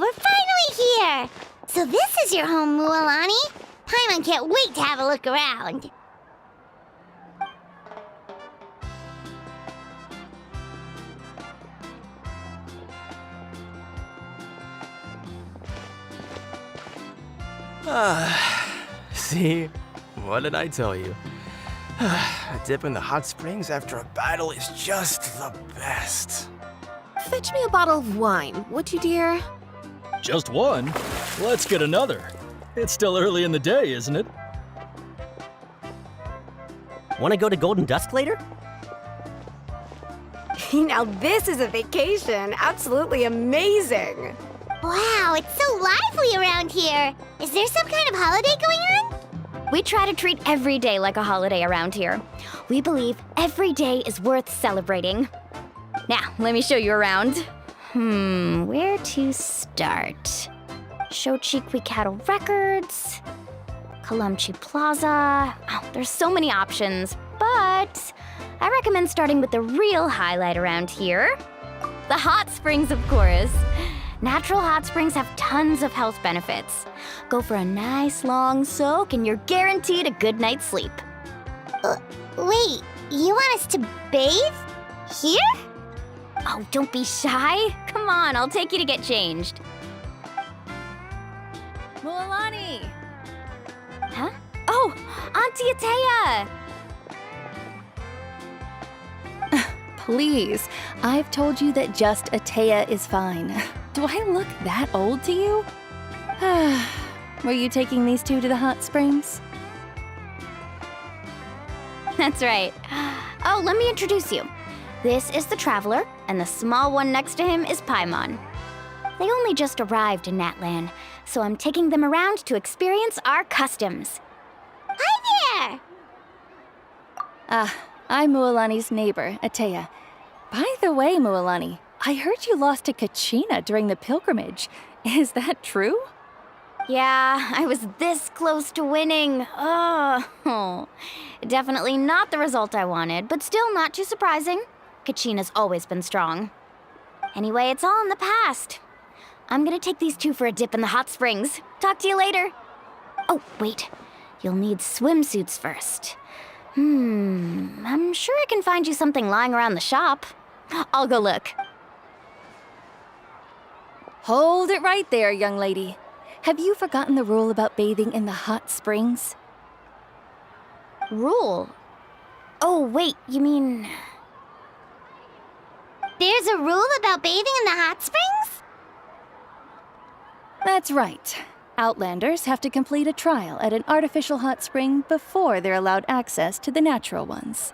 we're finally here! So this is your home, Mualani? Paimon can't wait to have a look around. See? What did I tell you? A dip in the hot springs after a battle is just the best. Fetch me a bottle of wine, would you, dear? Just one? Let's get another. It's still early in the day, isn't it? Want to go to Golden Dusk later? Now this is a vacation. Absolutely amazing. Wow, it's so lively around here. Is there some kind of holiday going on? We try to treat every day like a holiday around here. We believe every day is worth celebrating. Now, let me show you around. Where to start? Shochiqui Cattle Records, Kalamchi Plaza. Oh, there's so many options, but I recommend starting with the real highlight around here. The hot springs, of course. Natural hot springs have tons of health benefits. Go for a nice long soak and you're guaranteed a good night's sleep. Wait, you want us to bathe? Here? Oh, don't be shy. Come on, I'll take you to get changed. Mualani! Huh? Oh, Auntie Atea! Please, I've told you that just Atea is fine. Do I look that old to you? Were you taking these two to the hot springs? That's right. Oh, let me introduce you. This is the Traveler, and the small one next to him is Paimon. They only just arrived in Natlan, so I'm taking them around to experience our customs. Hi there! I'm Mualani's neighbor, Atea. By the way, Mualani, I heard you lost to Kachina during the pilgrimage. Is that true? Yeah, I was this close to winning. Oh, definitely not the result I wanted, but still not too surprising. Kachina's always been strong. Anyway, it's all in the past. I'm gonna take these two for a dip in the hot springs. Talk to you later. Oh, wait. You'll need swimsuits first. I'm sure I can find you something lying around the shop. I'll go look. Hold it right there, young lady. Have you forgotten the rule about bathing in the hot springs? Rule? Oh, wait, you mean... There's a rule about bathing in the hot springs? That's right. Outlanders have to complete a trial at an artificial hot spring before they're allowed access to the natural ones.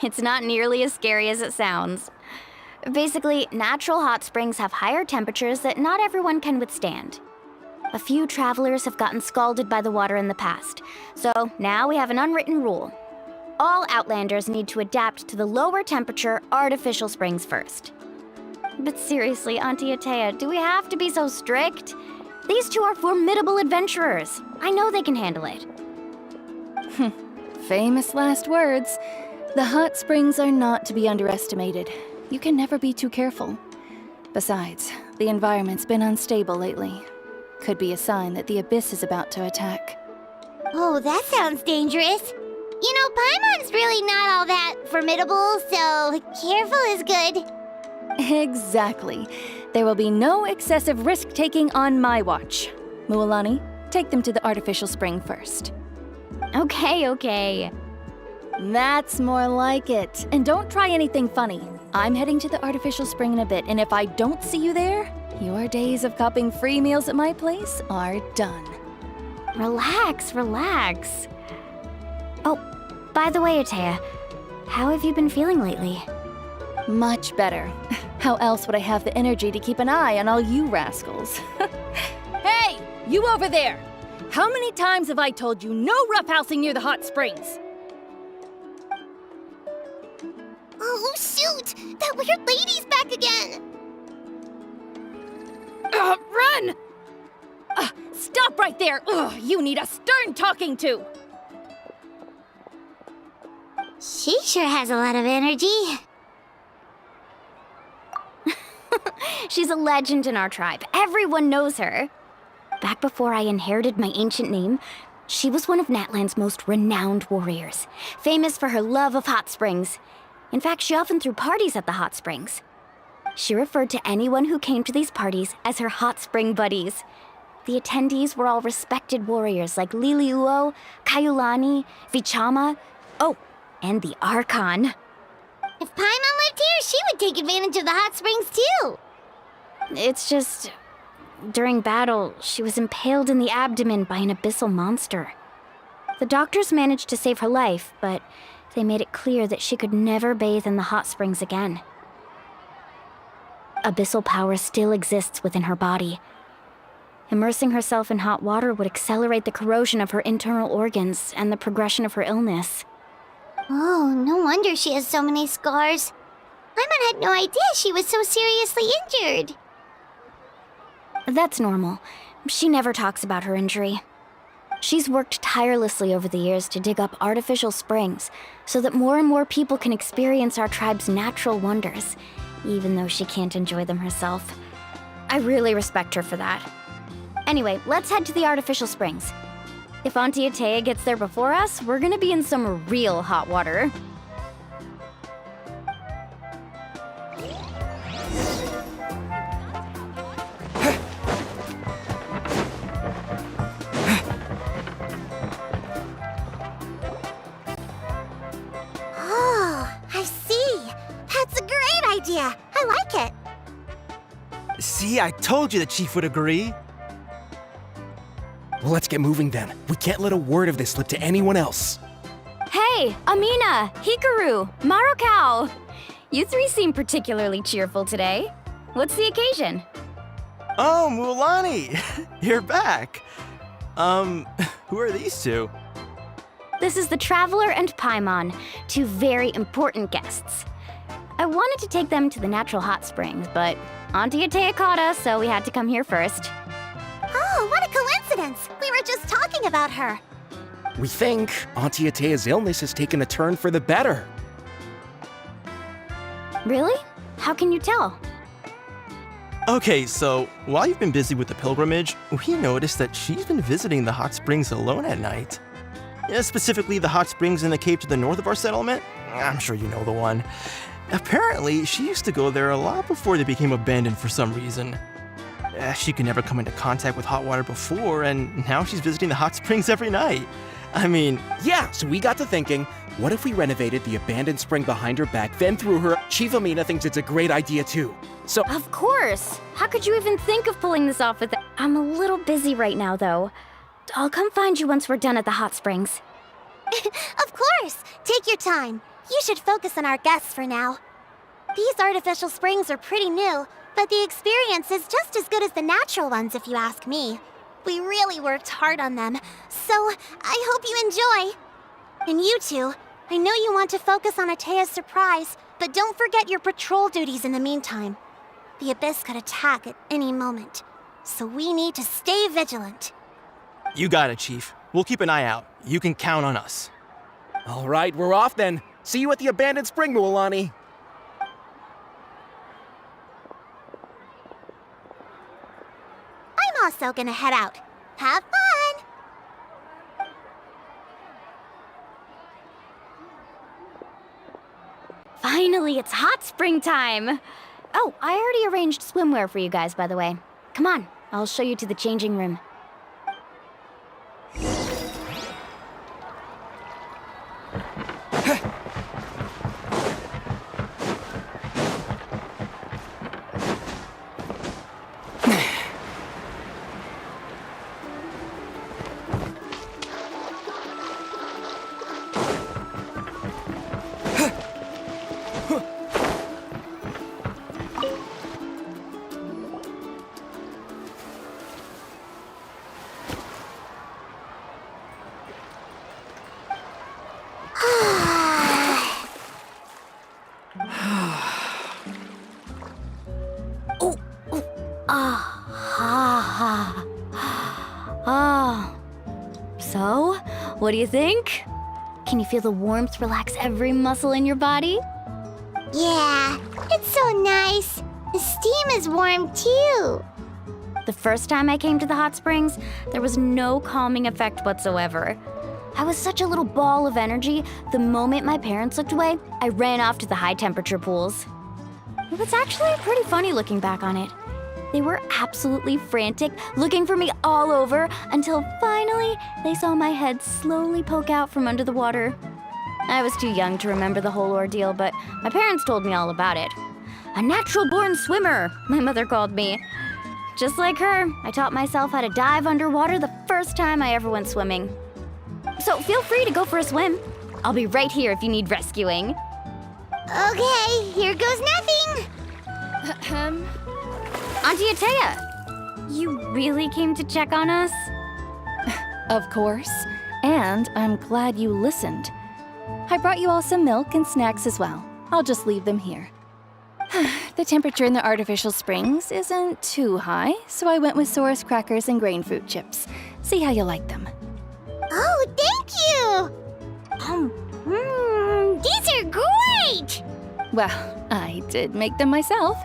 It's not nearly as scary as it sounds. Basically, natural hot springs have higher temperatures that not everyone can withstand. A few travelers have gotten scalded by the water in the past, so now we have an unwritten rule. All Outlanders need to adapt to the lower temperature artificial springs first. But seriously, Auntie Atea, do we have to be so strict? These two are formidable adventurers. I know they can handle it. Famous last words. The hot springs are not to be underestimated. You can never be too careful. Besides, the environment's been unstable lately. Could be a sign that the Abyss is about to attack. Oh, that sounds dangerous. You know, Paimon's really not all that formidable, so careful is good. Exactly. There will be no excessive risk-taking on my watch. Mualani, take them to the artificial spring first. Okay. That's more like it. And don't try anything funny. I'm heading to the artificial spring in a bit, and if I don't see you there, your days of copping free meals at my place are done. Relax. Oh, by the way, Atea, how have you been feeling lately? Much better. How else would I have the energy to keep an eye on all you rascals? Hey, you over there! How many times have I told you no roughhousing near the hot springs? Oh, shoot! That weird lady's back again! Run! Stop right there! You need a stern talking to! She sure has a lot of energy. She's a legend in our tribe. Everyone knows her. Back before I inherited my ancient name, she was one of Natlan's most renowned warriors, famous for her love of hot springs. In fact, she often threw parties at the hot springs. She referred to anyone who came to these parties as her hot spring buddies. The attendees were all respected warriors like Liliuo, Kaiulani, Vichama, oh, and the Archon. If Paimon lived here, she would take advantage of the hot springs too. It's just, during battle, she was impaled in the abdomen by an abyssal monster. The doctors managed to save her life, but they made it clear that she could never bathe in the hot springs again. Abyssal power still exists within her body. Immersing herself in hot water would accelerate the corrosion of her internal organs and the progression of her illness. Oh, no wonder she has so many scars. Paimon had no idea she was so seriously injured. That's normal. She never talks about her injury. She's worked tirelessly over the years to dig up artificial springs so that more and more people can experience our tribe's natural wonders, even though she can't enjoy them herself. I really respect her for that. Anyway, let's head to the artificial springs. If Auntie Atea gets there before us, we're gonna be in some real hot water. Oh, I see. That's a great idea. I like it. See, I told you the chief would agree. Well, let's get moving then. We can't let a word of this slip to anyone else. Hey, Amina, Hikaru, Marukao! You three seem particularly cheerful today. What's the occasion? Oh, Mulani, you're back. Who are these two? This is the Traveler and Paimon, two very important guests. I wanted to take them to the natural hot springs, but Auntie Atea caught us, so we had to come here first. Oh, what a coincidence. We were just talking about her. We think Auntie Atea's illness has taken a turn for the better. Really? How can you tell? Okay, so while you've been busy with the pilgrimage, we noticed that she's been visiting the hot springs alone at night. Specifically, the hot springs in the cave to the north of our settlement. I'm sure you know the one. Apparently, she used to go there a lot before they became abandoned for some reason. She could never come into contact with hot water before, and now she's visiting the hot springs every night. I mean, Yeah, so we got to thinking, what if we renovated the abandoned spring behind her back, then through her? Chief Amina thinks it's a great idea too. So, Of course! How could you even think of pulling this off with I'm a little busy right now, though. I'll come find you once we're done at the hot springs. Of course. Take your time. You should focus on our guests for now. These artificial springs are pretty new, but the experience is just as good as the natural ones, if you ask me. We really worked hard on them, so I hope you enjoy. And you two, I know you want to focus on Atea's surprise, but don't forget your patrol duties in the meantime. The Abyss could attack at any moment, so we need to stay vigilant. you got it, Chief. We'll keep an eye out. You can count on us. all right, we're off then. See you at the abandoned spring, Mulani. I'm also gonna head out. Have fun! Finally, it's hot spring time! Oh, I already arranged swimwear for you guys, by the way. Come on, I'll show you to the changing room. So, what do you think? Can you feel the warmth relax every muscle in your body? Yeah, it's so nice. The steam is warm too. The first time I came to the hot springs, there was no calming effect whatsoever. I was such a little ball of energy, the moment my parents looked away, I ran off to the high temperature pools. It was actually pretty funny looking back on it. They were absolutely frantic, looking for me all over, until finally they saw my head slowly poke out from under the water. I was too young to remember the whole ordeal, but my parents told me all about it. A natural-born swimmer, my mother called me. Just like her, I taught myself how to dive underwater the first time I ever went swimming. So feel free to go for a swim. I'll be right here if you need rescuing. Okay, here goes nothing. Auntie Atea, you really came to check on us? Of course. And I'm glad you listened. I brought you all some milk and snacks as well. I'll just leave them here. The temperature in the artificial springs isn't too high, so I went with Saurus crackers and grain fruit chips. See how you like them. Oh, thank you! These are great! Well, I did make them myself.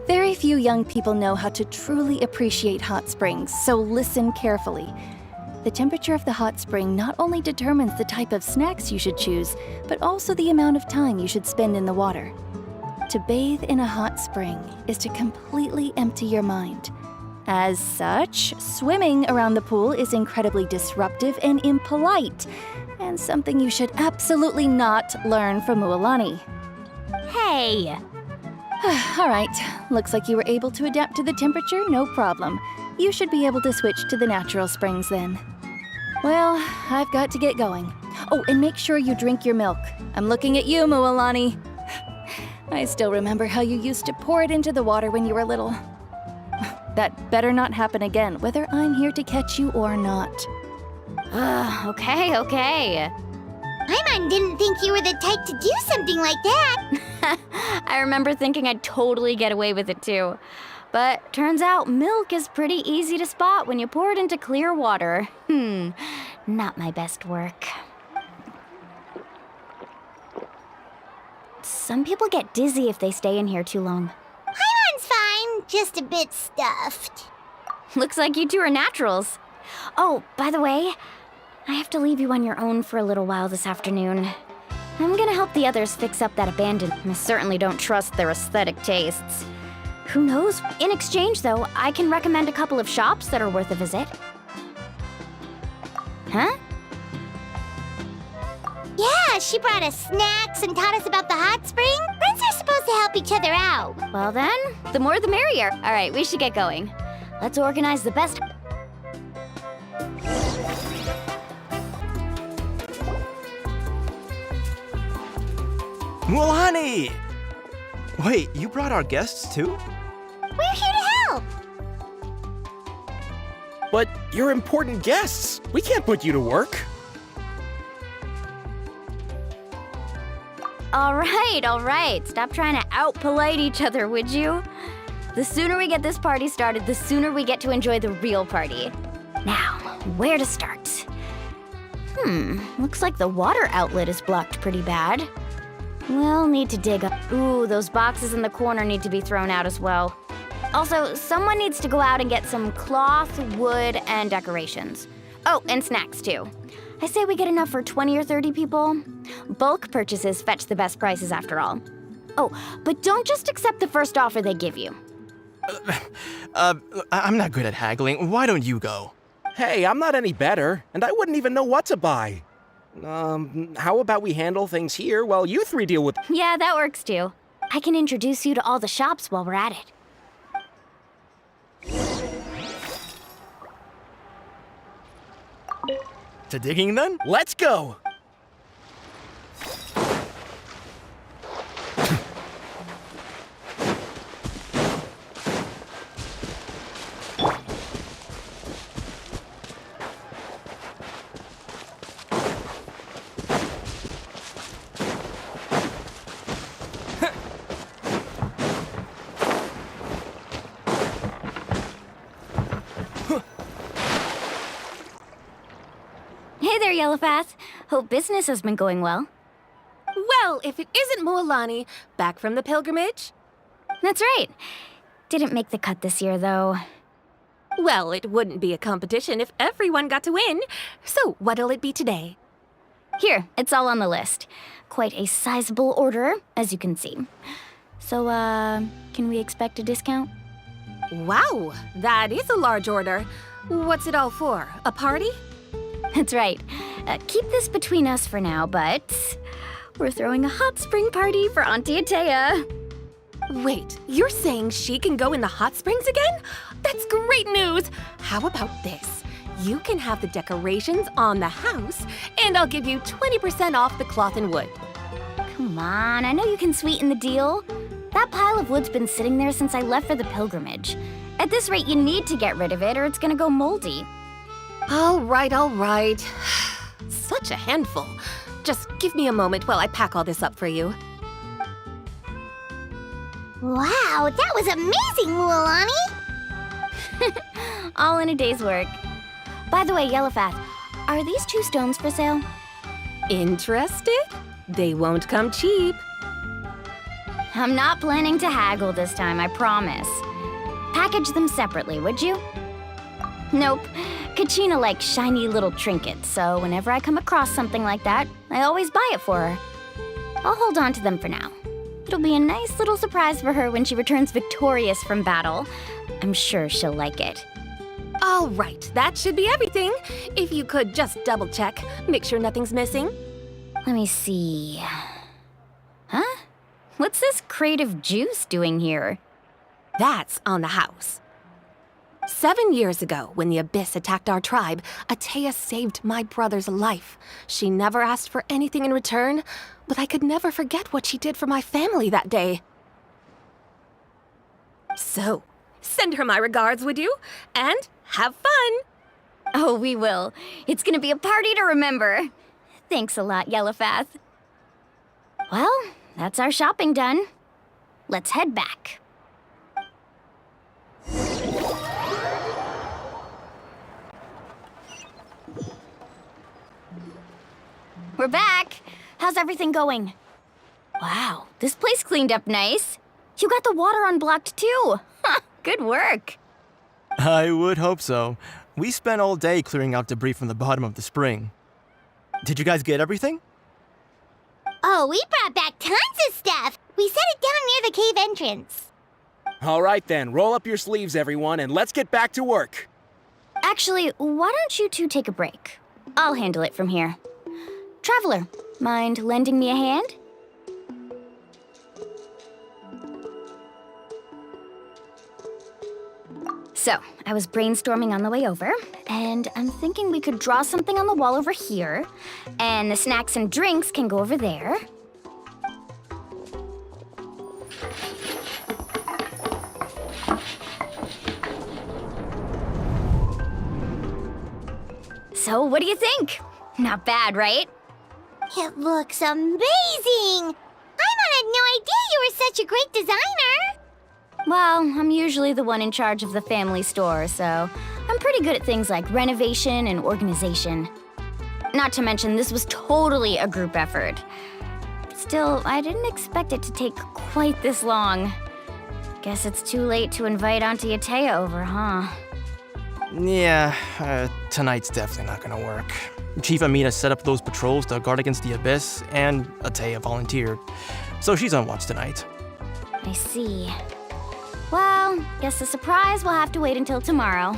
Very few young people know how to truly appreciate hot springs, so listen carefully. The temperature of the hot spring not only determines the type of snacks you should choose, but also the amount of time you should spend in the water. To bathe in a hot spring is to completely empty your mind. As such, swimming around the pool is incredibly disruptive and impolite, and something you should absolutely not learn from Mualani. Hey! All right, looks like you were able to adapt to the temperature, no problem. You should be able to switch to the natural springs then. Well, I've got to get going. Oh, and make sure you drink your milk. I'm looking at you, Mualani. I still remember how you used to pour it into the water when you were little. That better not happen again, whether I'm here to catch you or not. Okay. Paimon didn't think you were the type to do something like that. I remember thinking I'd totally get away with it too. But turns out milk is pretty easy to spot when you pour it into clear water. Not my best work. Some people get dizzy if they stay in here too long. Paimon's fine, just a bit stuffed. Looks like you two are naturals. Oh, by the way, I have to leave you on your own for a little while this afternoon. I'm gonna help the others fix up that abandoned. I certainly don't trust their aesthetic tastes. Who knows? In exchange, though, I can recommend a couple of shops that are worth a visit. Huh? Yeah, she brought us snacks and taught us about the hot spring. Friends are supposed to help each other out. Well then, the more the merrier. All right, we should get going. Let's organize the best... Mualani! Wait, you brought our guests too? We're here to help. But you're important guests. We can't put you to work. All right. Stop trying to out-polite each other, would you? The sooner we get this party started, the sooner we get to enjoy the real party. Now, where to start? Looks like the water outlet is blocked pretty bad. We'll need to dig up. Ooh, those boxes in the corner need to be thrown out as well. Also, someone needs to go out and get some cloth, wood, and decorations. Oh, and snacks too. I say we get enough for 20 or 30 people. Bulk purchases fetch the best prices after all. Oh, but don't just accept the first offer they give you. I'm not good at haggling. Why don't you go? Hey, I'm not any better, and I wouldn't even know what to buy. How about we handle things here while you three deal with... Yeah, that works too. I can introduce you to all the shops while we're at it. To digging then? Let's go! Hey there, Yellowfast. Hope business has been going well. Well, if it isn't Mualani, back from the pilgrimage? That's right. Didn't make the cut this year, though. Well, it wouldn't be a competition if everyone got to win. So, what'll it be today? Here, it's all on the list. Quite a sizable order, as you can see. So, can we expect a discount? Wow, that is a large order. What's it all for? A party? That's right. Keep this between us for now, but we're throwing a hot spring party for Auntie Atea. Wait, you're saying she can go in the hot springs again? That's great news! How about this? You can have the decorations on the house, and I'll give you 20% off the cloth and wood. Come on, I know you can sweeten the deal. That pile of wood's been sitting there since I left for the pilgrimage. At this rate, you need to get rid of it or it's gonna go moldy. All right, all right. Such a handful. Just give me a moment while I pack all this up for you. Wow, that was amazing, Lualani! All in a day's work. By the way, Yellowfath, are these 2 stones for sale? Interested? They won't come cheap. I'm not planning to haggle this time, I promise. Package them separately, would you? Nope. Kachina likes shiny little trinkets, so whenever I come across something like that, I always buy it for her. I'll hold on to them for now. It'll be a nice little surprise for her when she returns victorious from battle. I'm sure she'll like it. All right, that should be everything. If you could just double check, make sure nothing's missing. Let me see. Huh? What's this crate of juice doing here? That's on the house. 7 years ago, when the Abyss attacked our tribe, Atea saved my brother's life. She never asked for anything in return, but I could never forget what she did for my family that day. So, send her my regards, would you? And have fun! Oh, we will. It's gonna be a party to remember. Thanks a lot, Yellowfath. Well, that's our shopping done. Let's head back. We're back. How's everything going? Wow, this place cleaned up nice. You got the water unblocked too. Good work. I would hope so. We spent all day clearing out debris from the bottom of the spring. Did you guys get everything? Oh, we brought back tons of stuff! We set it down near the cave entrance. All right then, roll up your sleeves, everyone, and let's get back to work. Actually, why don't you two take a break? I'll handle it from here. Traveler, mind lending me a hand? So, I was brainstorming on the way over, and I'm thinking we could draw something on the wall over here, and the snacks and drinks can go over there. So, what do you think? Not bad, right? It looks amazing! Paimon had no idea you were such a great designer! Well, I'm usually the one in charge of the family store, so I'm pretty good at things like renovation and organization. Not to mention, this was totally a group effort. Still, I didn't expect it to take quite this long. Guess it's too late to invite Auntie Atea over, huh? Yeah, tonight's definitely not gonna work. Chief Amina set up those patrols to guard against the Abyss, and Atea volunteered. So she's on watch tonight. I see. Well, guess the surprise will have to wait until tomorrow.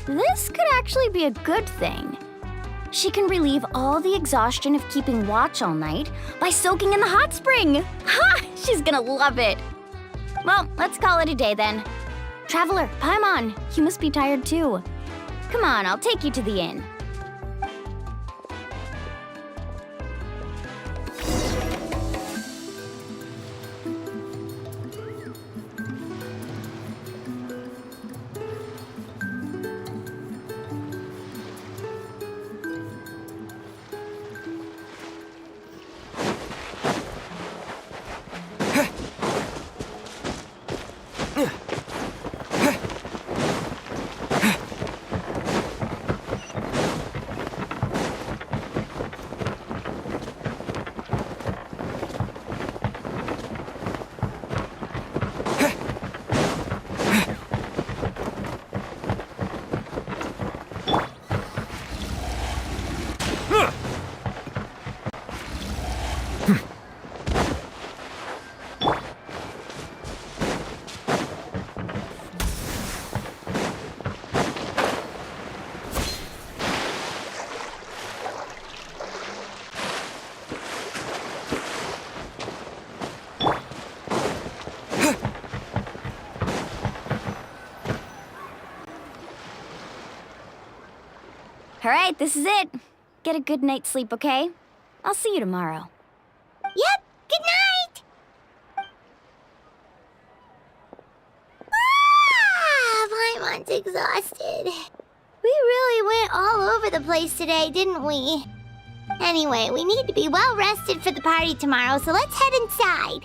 This could actually be a good thing. She can relieve all the exhaustion of keeping watch all night by soaking in the hot spring. Ha! She's gonna love it. Well, let's call it a day then. Traveler, Paimon, you must be tired too. Come on, I'll take you to the inn. All right, this is it. Get a good night's sleep, okay? I'll see you tomorrow. Yep, good night! Paimon's exhausted. We really went all over the place today, didn't we? Anyway, we need to be well rested for the party tomorrow, so let's head inside.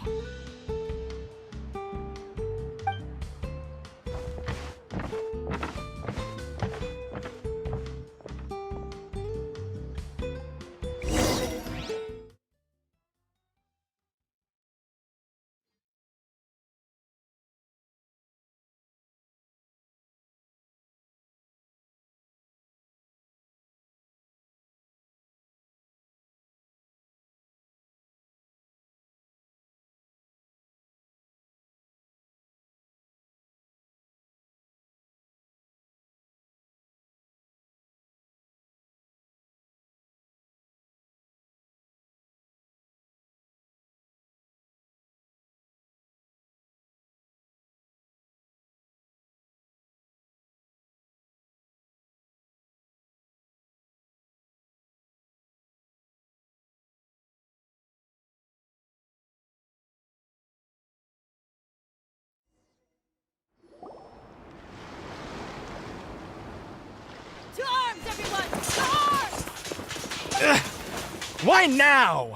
Why now?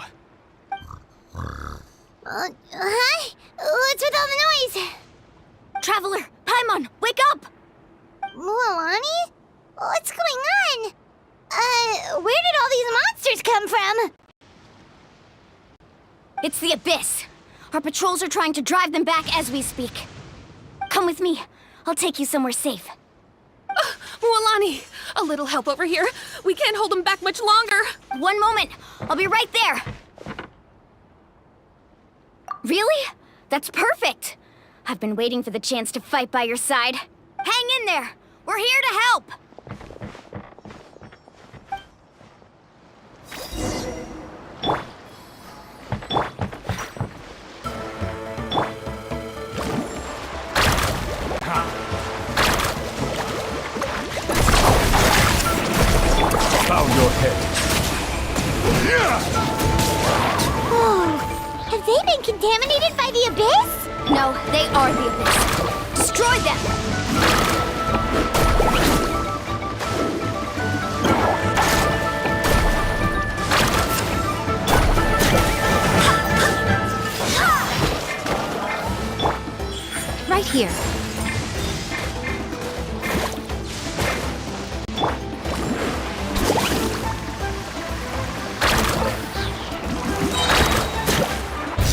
Huh? What's with all the noise? Traveler, Paimon, wake up! Mualani? What's going on? Where did all these monsters come from? It's the Abyss. Our patrols are trying to drive them back as we speak. Come with me. I'll take you somewhere safe. Mualani, a little help over here. We can't hold them back much longer. One moment. I'll be right there. Really? That's perfect. I've been waiting for the chance to fight by your side. Hang in there. We're here to help. Bow your head. Oh, have they been contaminated by the Abyss? No, they are the Abyss. Destroy them! Right here.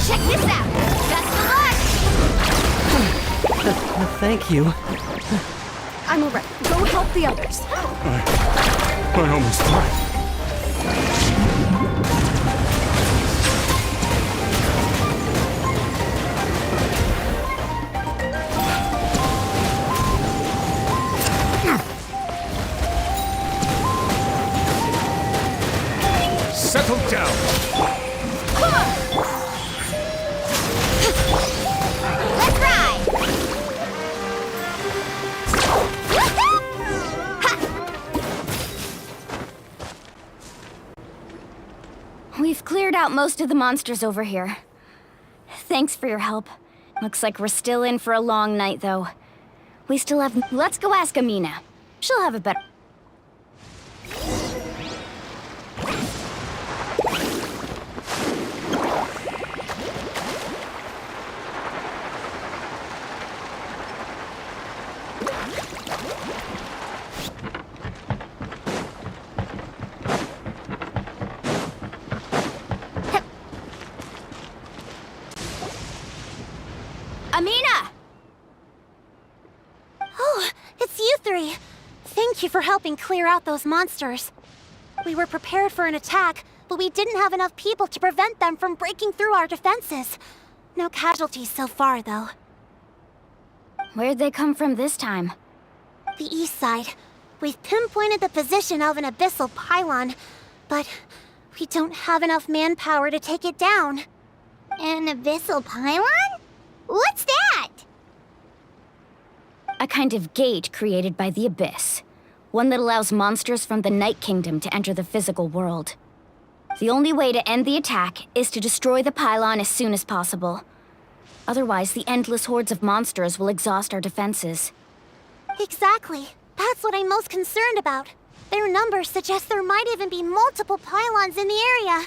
Check this out! Best of luck! Thank you. I'm alright. Go help the others. My home is fine. Settle down. Let's ride! We've cleared out most of the monsters over here. Thanks for your help. Looks like we're still in for a long night, though. We still have... Let's go ask Amina. She'll have a better... Amina! Oh, it's you three. Thank you for helping clear out those monsters. We were prepared for an attack, but we didn't have enough people to prevent them from breaking through our defenses. No casualties so far, though. Where'd they come from this time? The east side. We've pinpointed the position of an abyssal pylon, but we don't have enough manpower to take it down. An abyssal pylon? What's that? A kind of gate created by the Abyss. One that allows monsters from the Night Kingdom to enter the physical world. The only way to end the attack is to destroy the pylon as soon as possible. Otherwise, the endless hordes of monsters will exhaust our defenses. Exactly. That's what I'm most concerned about. Their numbers suggest there might even be multiple pylons in the area.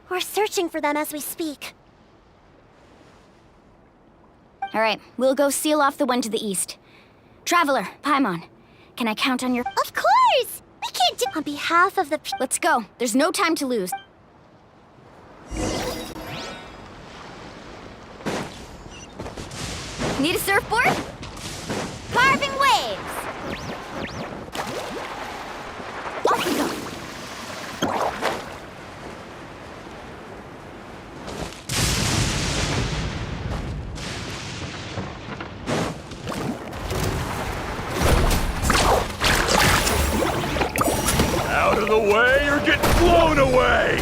We're searching for them as we speak. All right, we'll go seal off the one to the east. Traveler, Paimon, can I count on your... Of course! We can't do... On behalf of the... Let's go. There's no time to lose. Need a surfboard? Carving waves! Off we go. Out of the way or get blown away!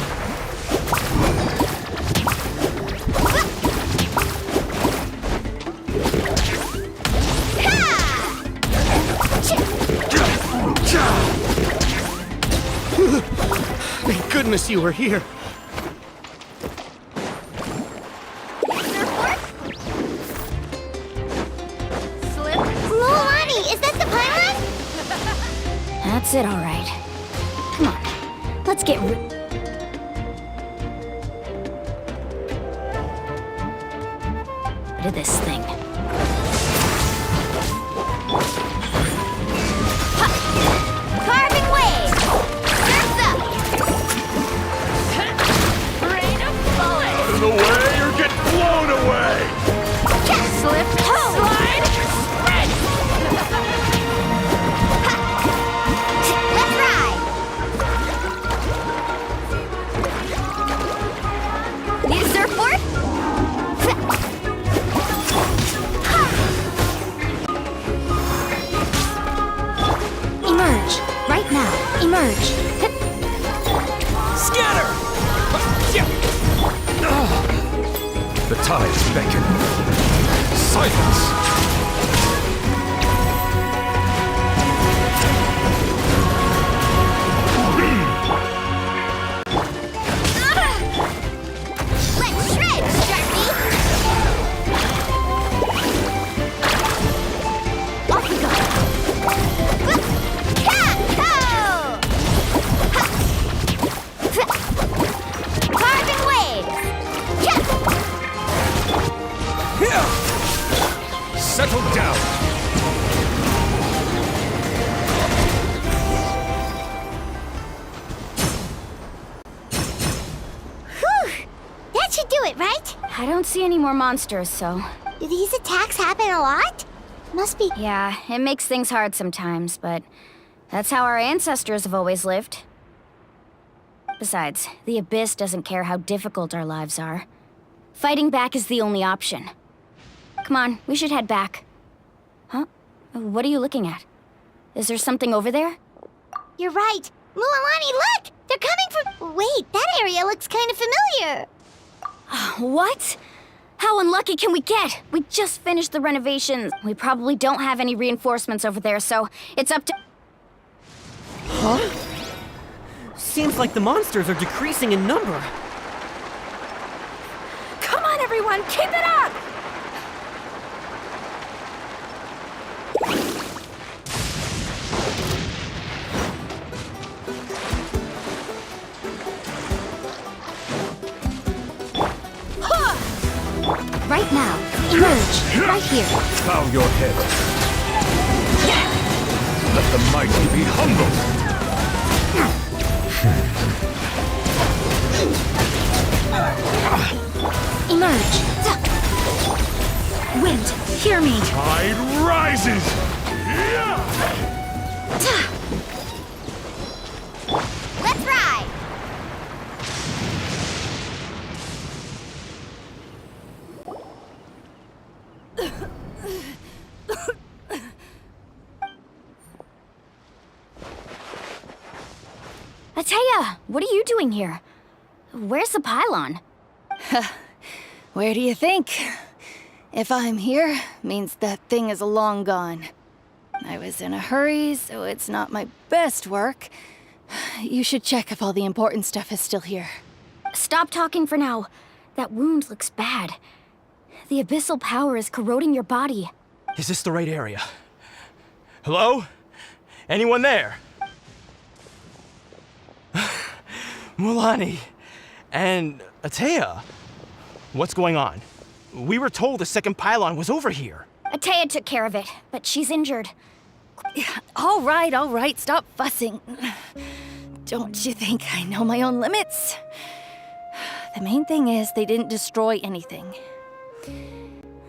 Thank goodness you were here. Luolani, is that the pylon? That's it, all right. Come on, let's get rid of this thing. Carving waves! Surf's up! Rain of bullets! Out of the way or get blown away! Slip, slide, spread! Let's ride! Need a surfboard? Emerge. Right now. Emerge. Scatter! The tides beckon. Silence! Let's shred, Sharpie! Off we go. Carving waves! Settle down! That should do it, right? I don't see any more monsters, so... Do these attacks happen a lot? Must be... Yeah, it makes things hard sometimes, but that's how our ancestors have always lived. Besides, the Abyss doesn't care how difficult our lives are. Fighting back is the only option. Come on, we should head back. Huh? What are you looking at? Is there something over there? You're right. Luolani, look! They're coming from... Wait, that area looks kind of familiar. What? How unlucky can we get? We just finished the renovations. We probably don't have any reinforcements over there, so it's up to... Huh? Seems like the monsters are decreasing in number. Come on, everyone, keep it up! Right now. Emerge. Right here. Bow your head. Let the mighty be humble. Emerge. Wind, hear me. Tide rises. Let's ride! Ateya, what are you doing here? Where's the pylon? Where do you think? If I'm here, means that thing is long gone. I was in a hurry, so it's not my best work. You should check if all the important stuff is still here. Stop talking for now. That wound looks bad. The abyssal power is corroding your body. Is this the right area? Hello? Anyone there? Mulani and Ateya. What's going on? We were told the second pylon was over here. Ateya took care of it, but she's injured. All right, stop fussing. Don't you think I know my own limits? The main thing is they didn't destroy anything.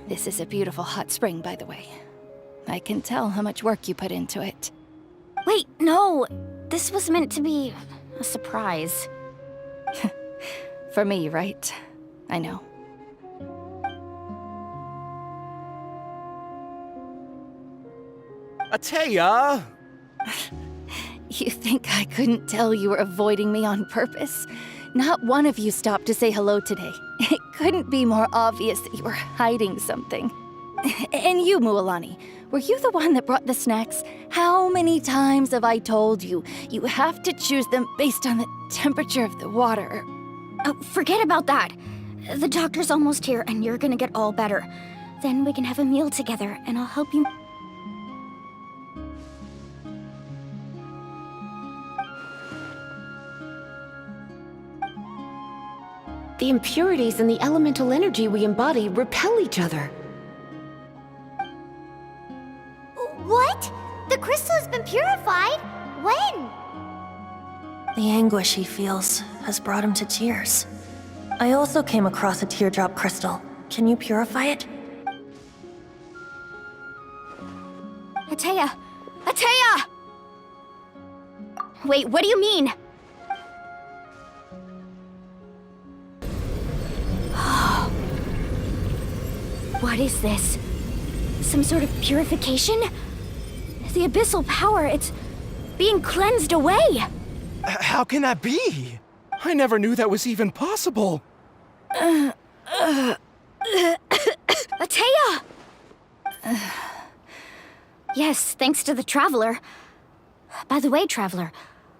This is a beautiful hot spring, by the way. I can tell how much work you put into it. Wait, no. This was meant to be a surprise. For me, right? I know. Ateya! You think I couldn't tell you were avoiding me on purpose? Not one of you stopped to say hello today. It couldn't be more obvious that you were hiding something. And you, Mualani, were you the one that brought the snacks? How many times have I told you, you have to choose them based on the temperature of the water? Oh, forget about that. The doctor's almost here, and you're gonna get all better. Then we can have a meal together, and I'll help you. The impurities and the elemental energy we embody repel each other. What? The crystal has been purified? When? The anguish he feels has brought him to tears. I also came across a teardrop crystal. Can you purify it? Ateya! Ateya! Wait, what do you mean? What is this? Some sort of purification? The abyssal power, it's being cleansed away! How can that be? I never knew that was even possible. Ateya! Yes, thanks to the Traveler. By the way, Traveler,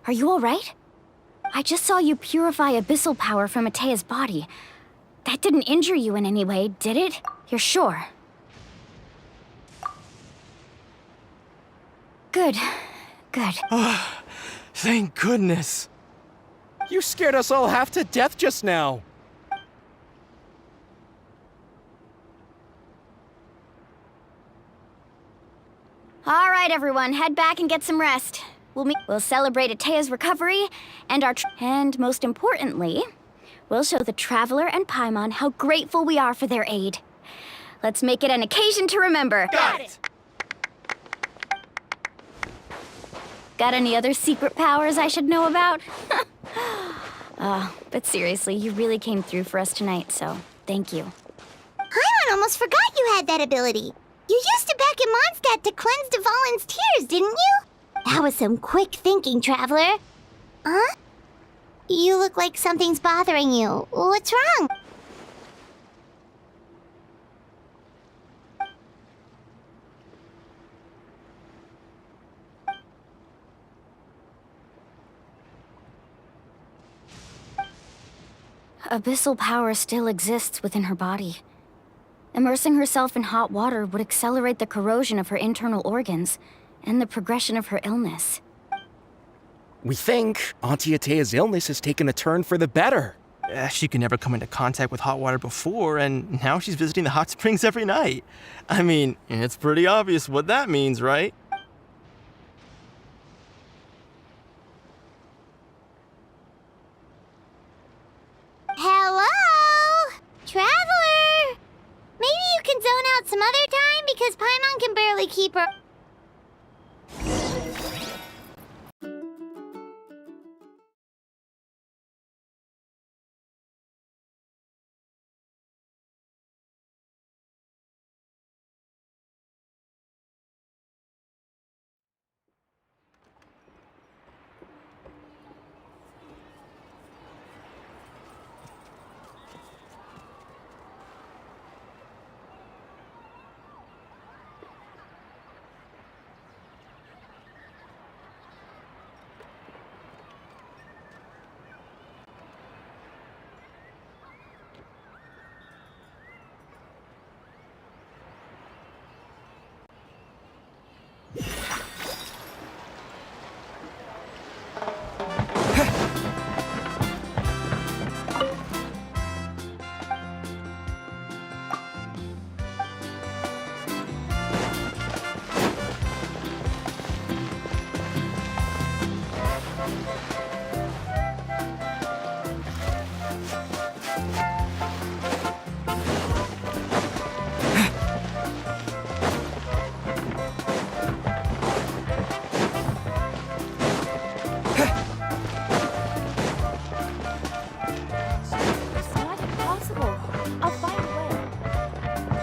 are you alright? I just saw you purify abyssal power from Ateya's body. That didn't injure you in any way, did it? You're sure? Good. Good. Thank goodness. You scared us all half to death just now. All right, everyone, head back and get some rest. We'll celebrate Ateya's recovery and and most importantly, we'll show the Traveler and Paimon how grateful we are for their aid. Let's make it an occasion to remember. Got it! Got any other secret powers I should know about? But seriously, you really came through for us tonight, so thank you. Paimon almost forgot you had that ability. You used it back in Mondstadt to cleanse Dvalin's tears, didn't you? That was some quick thinking, Traveler. Huh? You look like something's bothering you. What's wrong? Abyssal power still exists within her body. Immersing herself in hot water would accelerate the corrosion of her internal organs and the progression of her illness. We think Auntie Ateya's illness has taken a turn for the better. She could never come into contact with hot water before, and now she's visiting the hot springs every night. I mean, it's pretty obvious what that means, right? Hello? Traveler? Maybe you can zone out some other time because Paimon can barely keep her... It's not impossible. I'll find a way.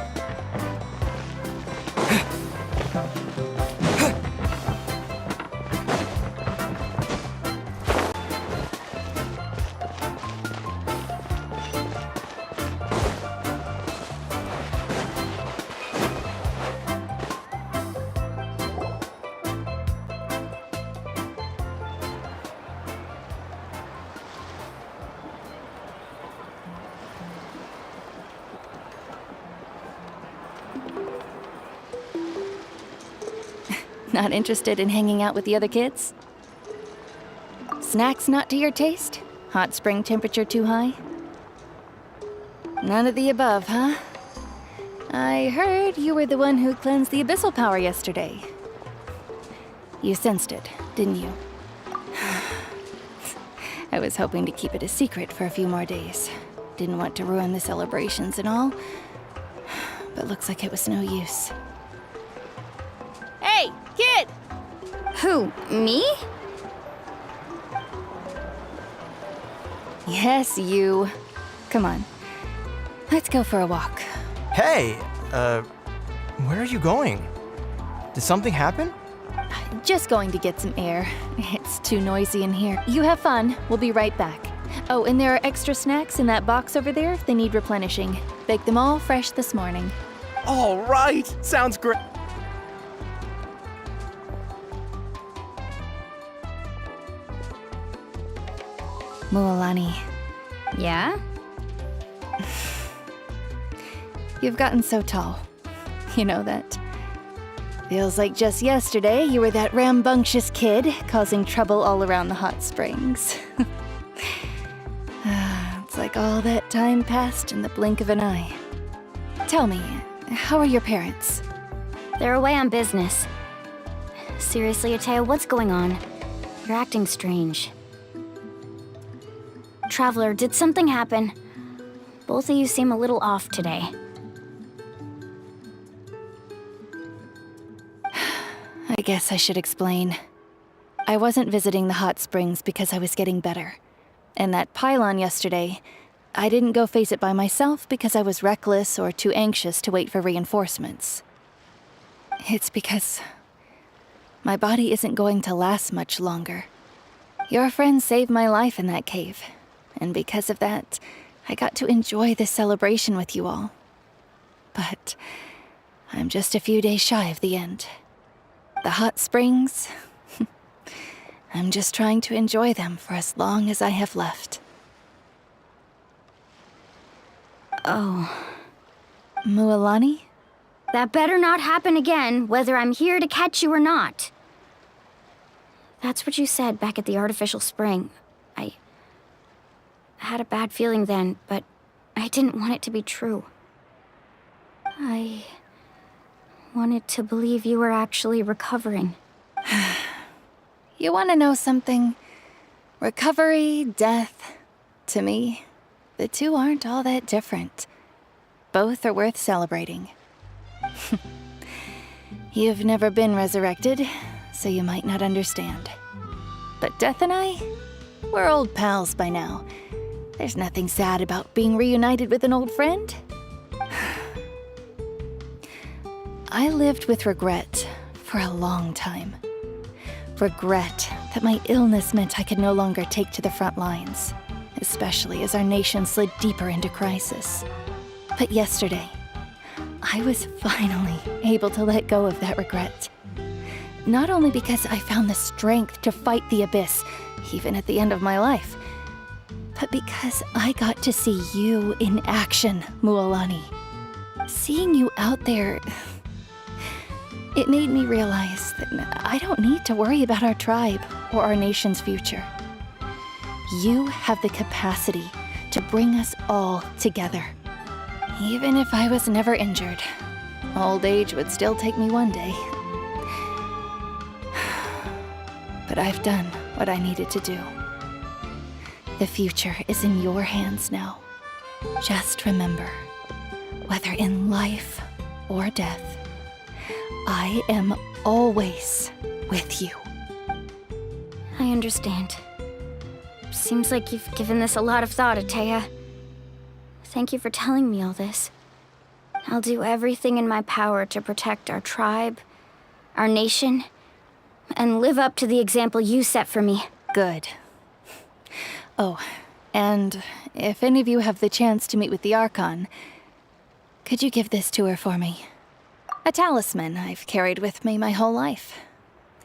Not interested in hanging out with the other kids? Snacks not to your taste? Hot spring temperature too high? None of the above, huh? I heard you were the one who cleansed the abyssal power yesterday. You sensed it, didn't you? I was hoping to keep it a secret for a few more days. Didn't want to ruin the celebrations and all. But looks like it was no use. Hey, kid! Who, me? Yes, you. Come on. Let's go for a walk. Hey, where are you going? Did something happen? Just going to get some air. It's too noisy in here. You have fun. We'll be right back. Oh, and there are extra snacks in that box over there if they need replenishing. Baked them all fresh this morning. All right, sounds great. Mualani, Yeah? you've gotten so tall. You know that. Feels like just yesterday you were that rambunctious kid causing trouble all around the hot springs. It's like all that time passed in the blink of an eye. Tell me, how are your parents? They're away on business. Seriously, Ateo, what's going on? You're acting strange. Traveler, did something happen? Both of you seem a little off today. I guess I should explain. I wasn't visiting the hot springs because I was getting better. And that pylon yesterday, I didn't go face it by myself because I was reckless or too anxious to wait for reinforcements. It's because my body isn't going to last much longer. Your friend saved my life in that cave, and because of that, I got to enjoy this celebration with you all. But I'm just a few days shy of the end. The hot springs, I'm just trying to enjoy them for as long as I have left. Oh. Mualani? That better not happen again, whether I'm here to catch you or not. That's what you said back at the artificial spring. I had a bad feeling then, but I didn't want it to be true. I wanted to believe you were actually recovering. You want to know something? Recovery, death, to me, the two aren't all that different. Both are worth celebrating. You've never been resurrected, so you might not understand. But Death and I, we're old pals by now. There's nothing sad about being reunited with an old friend. I lived with regret for a long time. Regret that my illness meant I could no longer take to the front lines, especially as our nation slid deeper into crisis. But yesterday, I was finally able to let go of that regret. Not only because I found the strength to fight the abyss, even at the end of my life, but because I got to see you in action, Mualani. Seeing you out there, it made me realize that I don't need to worry about our tribe or our nation's future. You have the capacity to bring us all together. Even if I was never injured, old age would still take me one day. But I've done what I needed to do. The future is in your hands now. Just remember, whether in life or death, I am always with you. I understand. Seems like you've given this a lot of thought, Atea. Thank you for telling me all this. I'll do everything in my power to protect our tribe, our nation, and live up to the example you set for me. Good. Oh, and if any of you have the chance to meet with the Archon, could you give this to her for me? A talisman I've carried with me my whole life.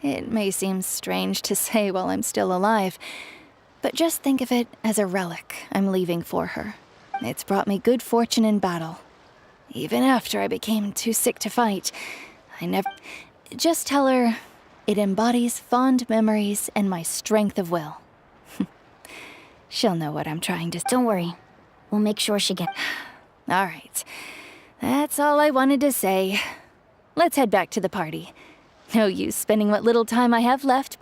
It may seem strange to say while I'm still alive, but just think of it as a relic I'm leaving for her. It's brought me good fortune in battle. Even after I became too sick to fight, I never... Just tell her it embodies fond memories and my strength of will. She'll know what I'm trying to... Don't worry. We'll make sure she gets... All right. That's all I wanted to say. Let's head back to the party. No use spending what little time I have left.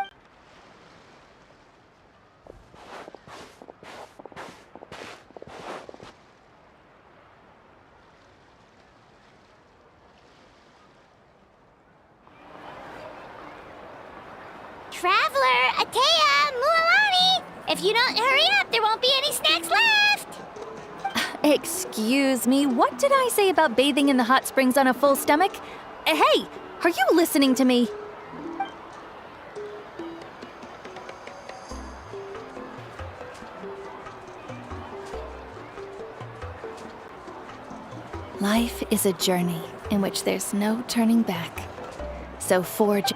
Traveler, Atea, Mualani! If you don't hurry up, there won't be any snacks left! Excuse me, what did I say about bathing in the hot springs on a full stomach? Hey, are you listening to me? Life is a journey in which there's no turning back. So forge...